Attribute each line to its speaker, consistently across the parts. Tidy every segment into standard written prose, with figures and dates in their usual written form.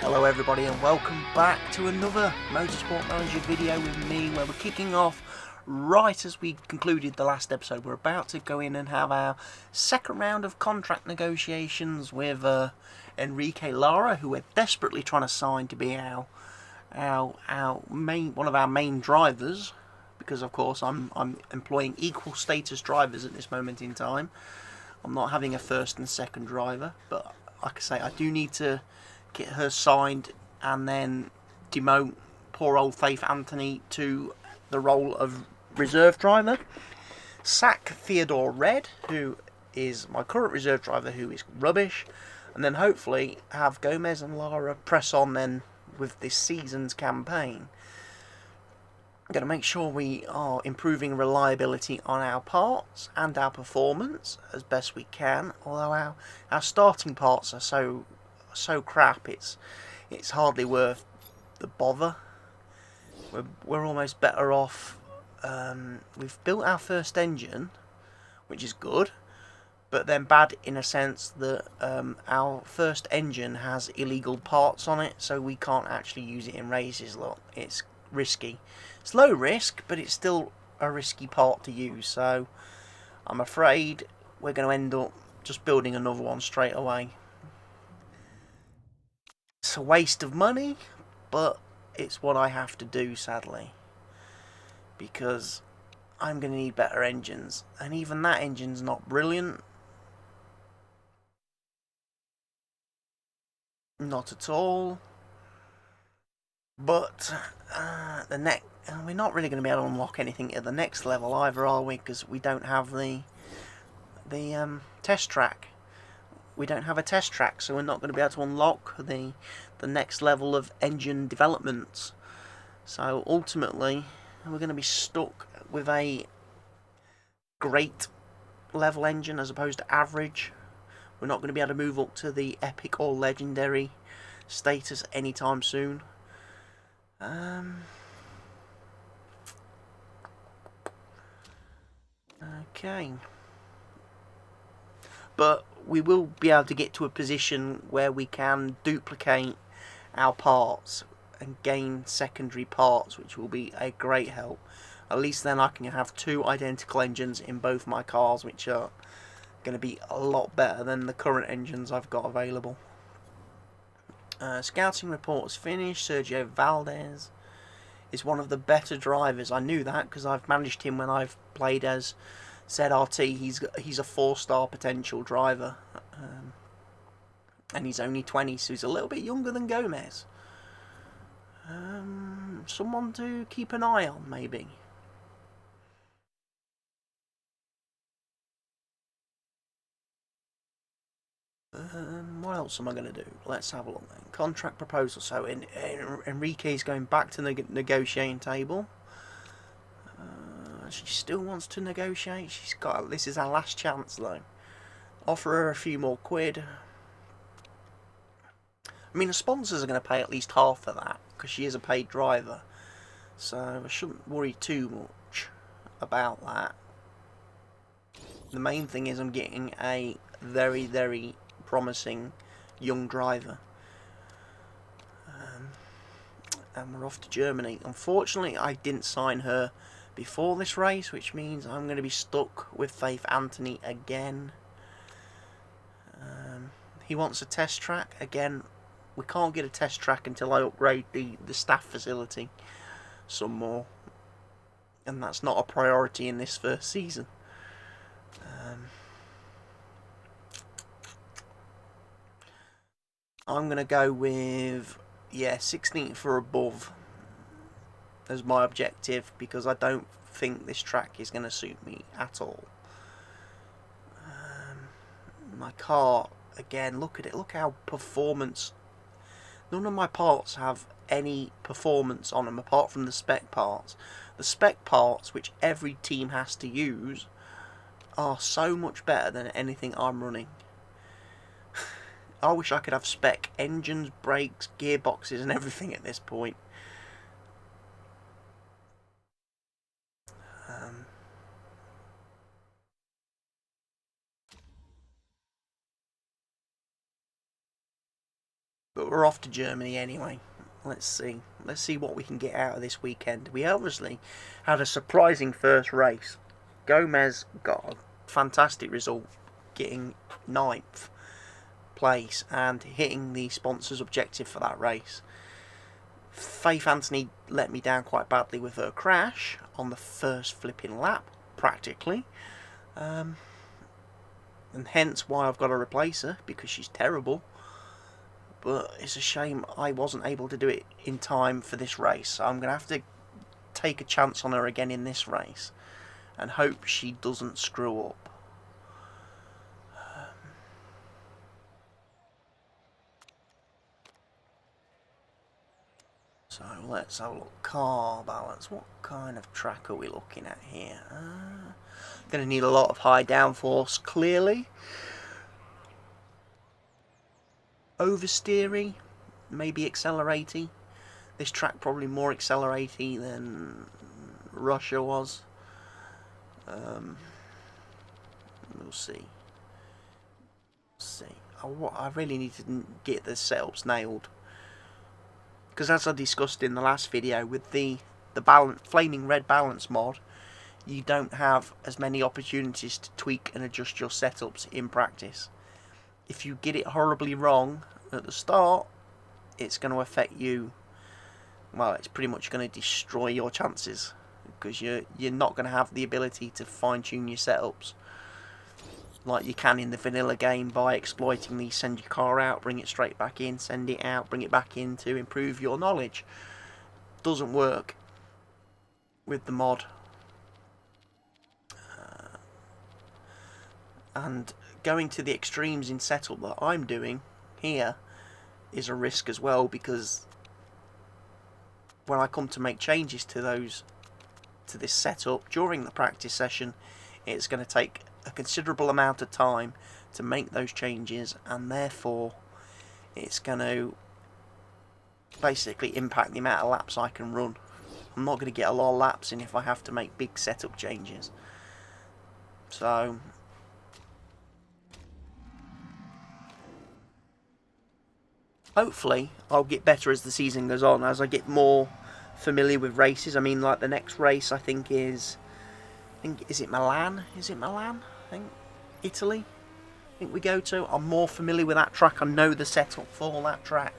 Speaker 1: Hello everybody and welcome back to another Motorsport Manager video with me, where we're kicking off right as we concluded the last episode. We're about to go in and have our second round of contract negotiations with Enrique Lara, who we're desperately trying to sign to be one of our main drivers, because of course I'm employing equal status drivers at this moment in time. I'm not having a first and second driver, but like I say, I do need to get her signed and then demote poor old Faith Anthony to the role of reserve driver. Sack Theodore Red, who is my current reserve driver, who is rubbish, and then hopefully have Gomez and Lara press on then with this season's campaign. I'm going to make sure we are improving reliability on our parts and our performance as best we can, although our starting parts are so crap, it's hardly worth the bother. We're almost better off. We've built our first engine, which is good, but then bad in a sense that our first engine has illegal parts on it, so we can't actually use it in races. Look, it's risky. It's low risk, but it's still a risky part to use, so I'm afraid we're going to end up just building another one straight away. It's a waste of money, but it's what I have to do, sadly, because I'm going to need better engines, and even that engine's not brilliant. Not at all. But we're not really going to be able to unlock anything at the next level either, are we? Because we don't have the test track. We don't have a test track, so we're not going to be able to unlock the next level of engine development. So ultimately, we're going to be stuck with a great level engine as opposed to average. We're not going to be able to move up to the epic or legendary status anytime soon. Okay. But we will be able to get to a position where we can duplicate our parts and gain secondary parts, which will be a great help. At least then I can have two identical engines in both my cars, which are going to be a lot better than the current engines I've got available. Scouting report is finished. Sergio Valdez is one of the better drivers. I knew that because I've managed him when I've played as ZRT. He's a 4-star potential driver, and he's only 20, so he's a little bit younger than Gomez. Someone to keep an eye on, maybe. What else am I going to do? Let's have a look then. Contract proposal. So Enrique's going back to the negotiating table. She still wants to negotiate. This is our last chance though. Offer her a few more quid. I mean, the sponsors are going to pay at least half of that because she is a paid driver, so I shouldn't worry too much about that. The main thing is I'm getting a very, very promising young driver, and we're off to Germany. Unfortunately, I didn't sign her before this race, which means I'm going to be stuck with Faith Anthony again. He wants a test track. Again, we can't get a test track until I upgrade the staff facility some more, and that's not a priority in this first season. I'm going to go with 16th or above as my objective, because I don't think this track is going to suit me at all. My car, again, look at it. Look how performance. None of my parts have any performance on them apart from the spec parts. The spec parts, which every team has to use, are so much better than anything I'm running. I wish I could have spec engines, brakes, gearboxes and everything at this point. But we're off to Germany anyway. Let's see. Let's see what we can get out of this weekend. We obviously had a surprising first race. Gomez got a fantastic result, getting 9th place and hitting the sponsor's objective for that race. Faith Anthony let me down quite badly with her crash on the first flipping lap, practically. And hence why I've got to replace her, because she's terrible. But it's a shame I wasn't able to do it in time for this race. So I'm going to have to take a chance on her again in this race and hope she doesn't screw up. So let's have a look. Car balance. What kind of track are we looking at here? Going to need a lot of high downforce, clearly. Oversteery, maybe accelerating. This track probably more accelerating than Russia was. We'll see. I really need to get the setups nailed, because as I discussed in the last video, with the flaming red balance mod, you don't have as many opportunities to tweak and adjust your setups in practice. If you get it horribly wrong at the start, it's going to affect you. Well, it's pretty much going to destroy your chances, because you're not going to have the ability to fine-tune your setups like you can in the vanilla game by exploiting these. Send your car out, bring it straight back in, send it out, bring it back in to improve your knowledge. Doesn't work with the mod. And going to the extremes in setup that I'm doing here is a risk as well, because when I come to make changes to this setup during the practice session, it's going to take a considerable amount of time to make those changes, and therefore it's going to basically impact the amount of laps I can run. I'm not going to get a lot of laps in if I have to make big setup changes. So hopefully I'll get better as the season goes on, as I get more familiar with races. I mean, like the next race I think is it Milan? Is it Milan? I think Italy. I think we go to. I'm more familiar with that track. I know the setup for that track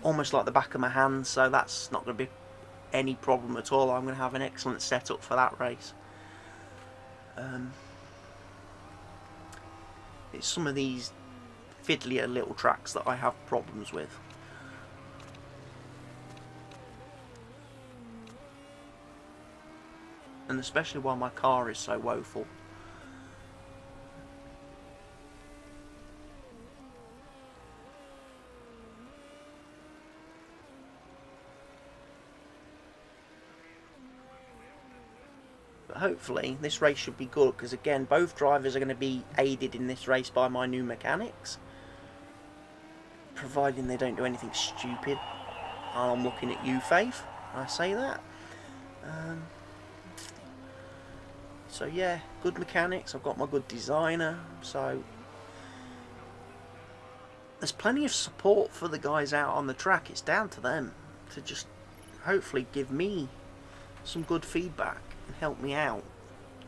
Speaker 1: almost like the back of my hand, so that's not going to be any problem at all. I'm going to have an excellent setup for that race. It's some of these fiddlier little tracks that I have problems with. And especially while my car is so woeful. But hopefully this race should be good, because again, both drivers are going to be aided in this race by my new mechanics, providing they don't do anything stupid. I'm looking at you, Faith. I say that. So yeah, good mechanics. I've got my good designer. So there's plenty of support for the guys out on the track. It's down to them to just hopefully give me some good feedback and help me out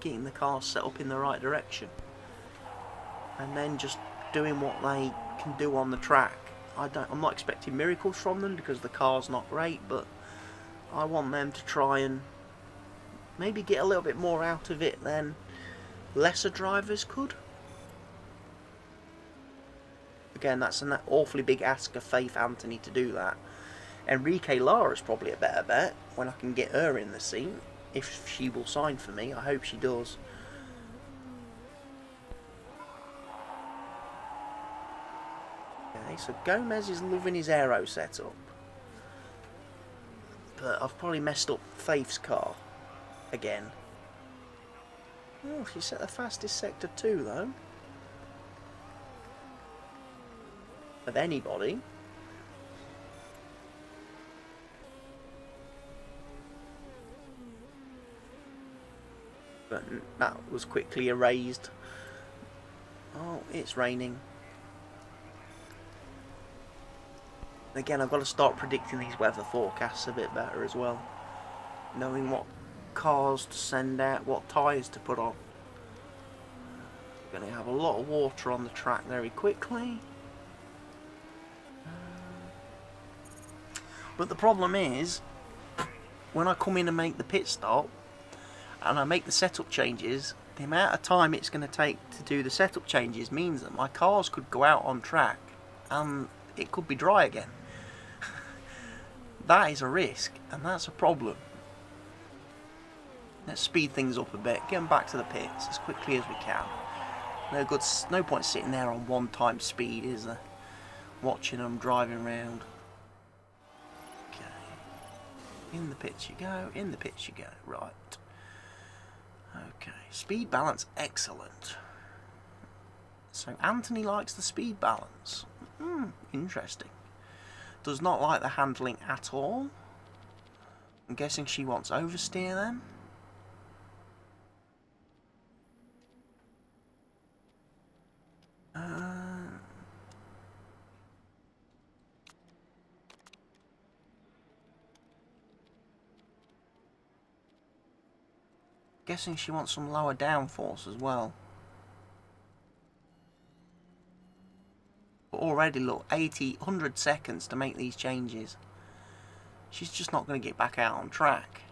Speaker 1: getting the car set up in the right direction, and then just doing what they can do on the track. I'm not expecting miracles from them, because the car's not great, but I want them to try and maybe get a little bit more out of it than lesser drivers could. Again, that's an awfully big ask of Faith Anthony to do that. Enrique Lara is probably a better bet when I can get her in the scene, if she will sign for me. I hope she does. Okay, so Gomez is loving his aero setup, but I've probably messed up Faith's car again. Oh, she set the fastest sector 2 though, of anybody. But that was quickly erased. Oh, it's raining. Again, I've got to start predicting these weather forecasts a bit better as well. Knowing what cars to send out, what tyres to put on. We're going to have a lot of water on the track very quickly. But the problem is, when I come in and make the pit stop, and I make the setup changes, the amount of time it's going to take to do the setup changes means that my cars could go out on track and it could be dry again. That is a risk, and that's a problem. Let's speed things up a bit, get them back to the pits as quickly as we can. No point sitting there on 1x speed, is there? Watching them driving around. Okay. In the pits you go, in the pits you go. Right. Okay. Speed balance, excellent. So Anthony likes the speed balance. Interesting. Does not like the handling at all. I'm guessing she wants oversteer then. Guessing she wants some lower downforce as well. But already look, 100 seconds to make these changes. She's just not going to get back out on track.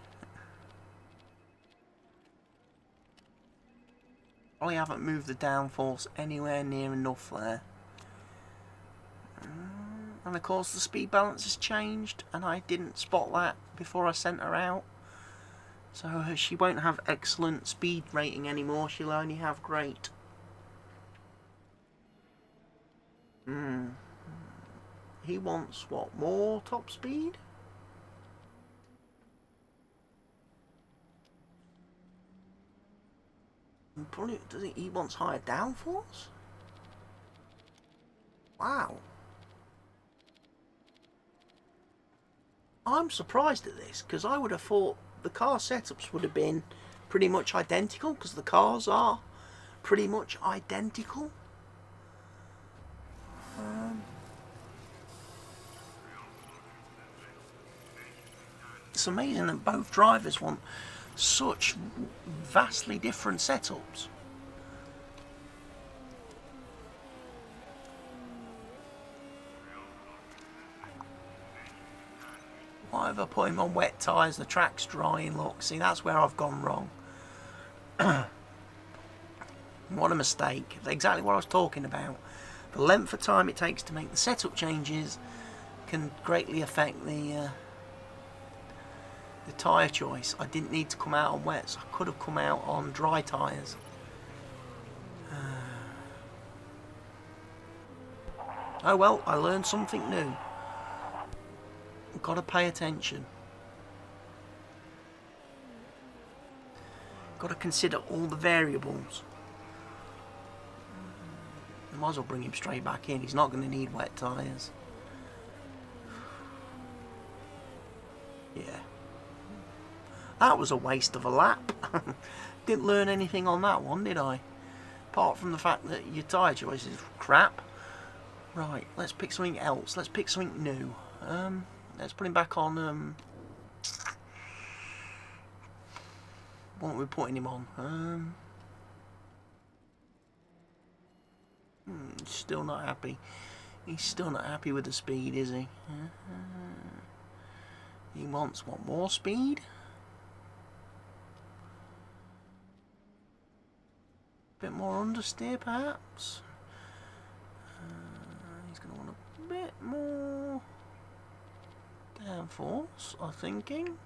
Speaker 1: Probably haven't moved the downforce anywhere near enough there. And of course the speed balance has changed, and I didn't spot that before I sent her out. So she won't have excellent speed rating anymore, she'll only have great. He wants what, more top speed? Probably, he wants higher downforce? Wow. I'm surprised at this, because I would have thought the car setups would have been pretty much identical, because the cars are pretty much identical. It's amazing that both drivers want such vastly different setups. Why have I put him on wet tyres? The track's drying, look. See, that's where I've gone wrong. What a mistake. Exactly what I was talking about. The length of time it takes to make the setup changes can greatly affect the tyre choice. I didn't need to come out on wets. I could have come out on dry tyres. Oh well, I learned something new. Got to pay attention. Got to consider all the variables. I might as well bring him straight back in. He's not going to need wet tyres. Yeah. That was a waste of a lap. Didn't learn anything on that one, did I? Apart from the fact that your tyre choice is crap. Right, let's pick something else. Let's pick something new. Let's put him back on, what are we putting him on? Still not happy. He's still not happy with the speed, is he? He wants, what, more speed? Bit more understeer, perhaps? He's going to want a bit more downforce, I'm thinking.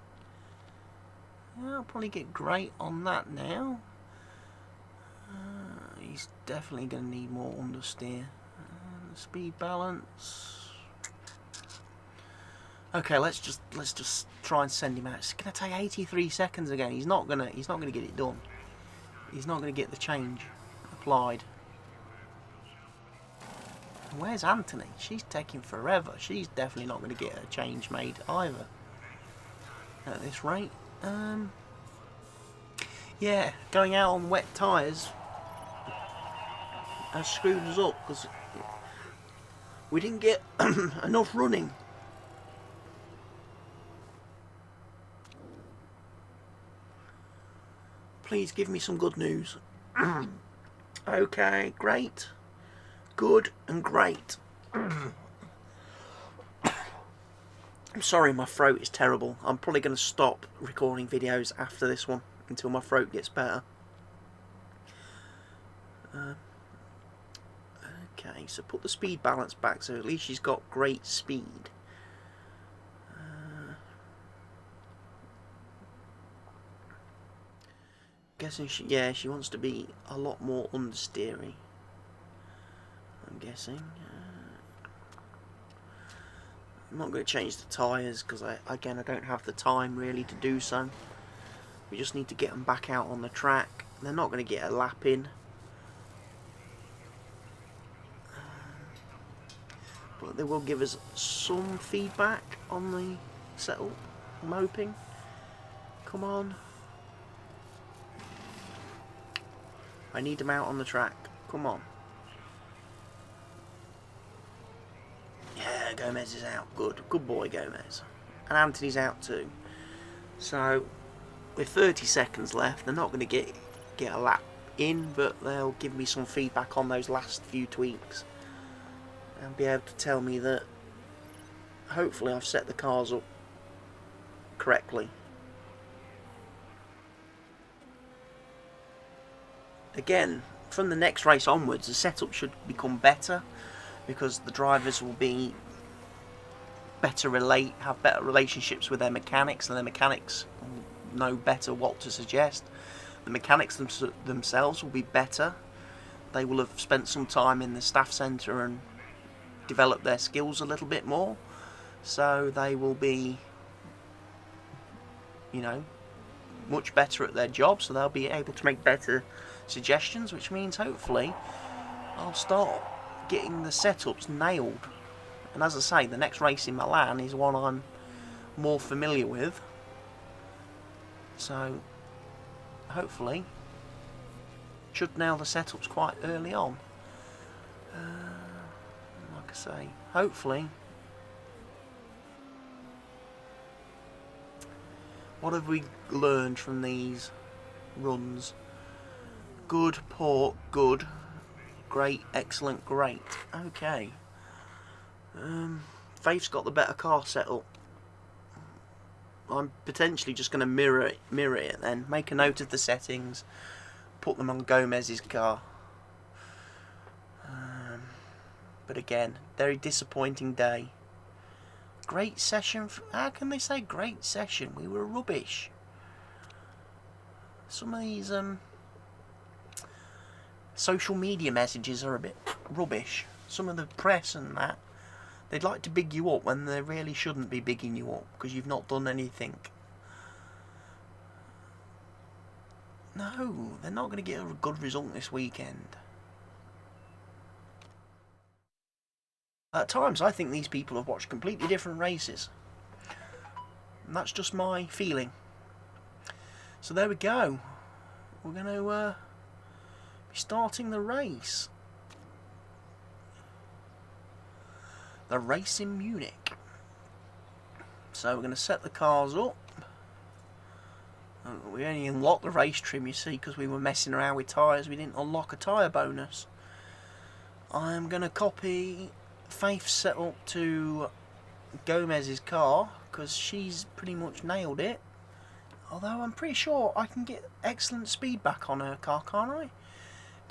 Speaker 1: Yeah, I'll probably get great on that now. He's definitely going to need more understeer. The speed balance. Okay, let's just try and send him out. It's going to take 83 seconds again. He's not gonna get it done. He's not going to get the change applied. Where's Anthony? She's taking forever. She's definitely not going to get a change made either. At this rate. Yeah, going out on wet tyres has screwed us up because we didn't get enough running Please give me some good news. Okay, great. Good and great. I'm sorry, my throat is terrible. I'm probably going to stop recording videos after this one until my throat gets better. Okay, so put the speed balance back so at least she's got great speed. Guessing she wants to be a lot more understeery. I'm guessing. I'm not going to change the tyres because I don't have the time really to do so. We just need to get them back out on the track. They're not going to get a lap in. But they will give us some feedback on the setup. I'm hoping. Come on. I need them out on the track. Come on. Yeah, Gomez is out. Good. Good boy, Gomez. And Anthony's out too. So, with 30 seconds left, they're not going to get a lap in, but they'll give me some feedback on those last few tweaks. And be able to tell me that hopefully I've set the cars up correctly. Again, from the next race onwards, the setup should become better because the drivers will be have better relationships with their mechanics, and their mechanics know better what to suggest. The mechanics themselves will be better. They will have spent some time in the staff centre and developed their skills a little bit more, so they will be, you know, much better at their job, so they'll be able to make better suggestions, which means hopefully I'll start getting the setups nailed. And as I say, the next race in Milan is one I'm more familiar with, so hopefully should nail the setups quite early on. Like I say, hopefully. What have we learned from these runs? Good, poor, good, great, excellent, great. Okay. Faith's got the better car set up. I'm potentially just going to mirror it then. Make a note of the settings. Put them on Gomez's car. But again, very disappointing day. Great session. How can they say great session? We were rubbish. Some of these social media messages are a bit rubbish. Some of the press and that, they'd like to big you up when they really shouldn't be bigging you up because you've not done anything. No, they're not going to get a good result this weekend. At times, I think these people have watched completely different races. And that's just my feeling. So there we go. We're going to be starting the race. The race in Munich. So we're going to set the cars up. We only unlocked the race trim, you see, because we were messing around with tyres. We didn't unlock a tyre bonus. I am going to copy Faith's setup to Gomez's car because she's pretty much nailed it. Although I'm pretty sure I can get excellent speed back on her car, can't I?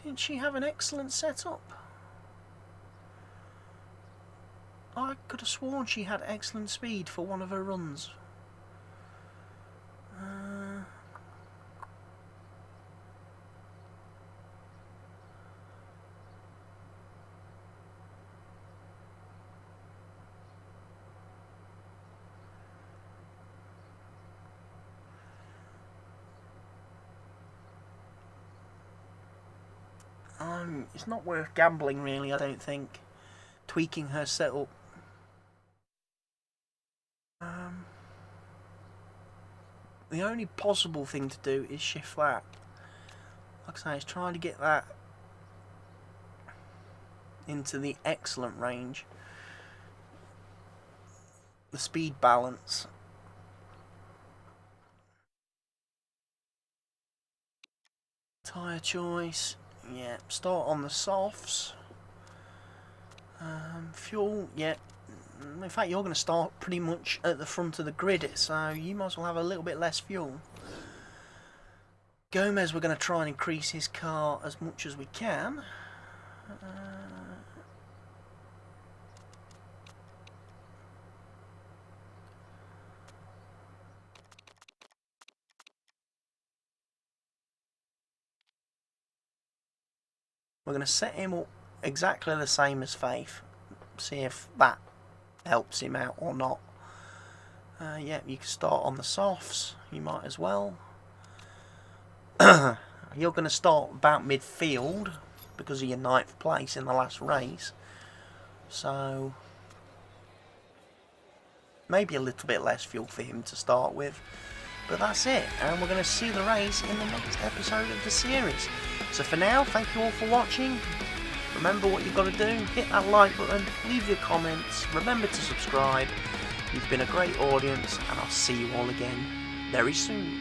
Speaker 1: Didn't she have an excellent setup? I could have sworn she had excellent speed for one of her runs. It's not worth gambling really, I don't think. Tweaking her setup. The only possible thing to do is shift that. Like I say, it's trying to get that into the excellent range. The speed balance. Tyre choice, yeah, start on the softs. Fuel, yeah. In fact, you're going to start pretty much at the front of the grid, so you might as well have a little bit less fuel. Gomez, we're going to try and increase his car as much as we can. We're going to set him up exactly the same as Faith. See if that helps him out or not. Yeah, you can start on the softs. You might as well. You're going to start about midfield because of your 9th place in the last race. So maybe a little bit less fuel for him to start with. But that's it, and we're going to see the race in the next episode of the series. So for now, thank you all for watching. Remember what you've got to do, hit that like button, leave your comments, remember to subscribe. You've been a great audience, and I'll see you all again very soon.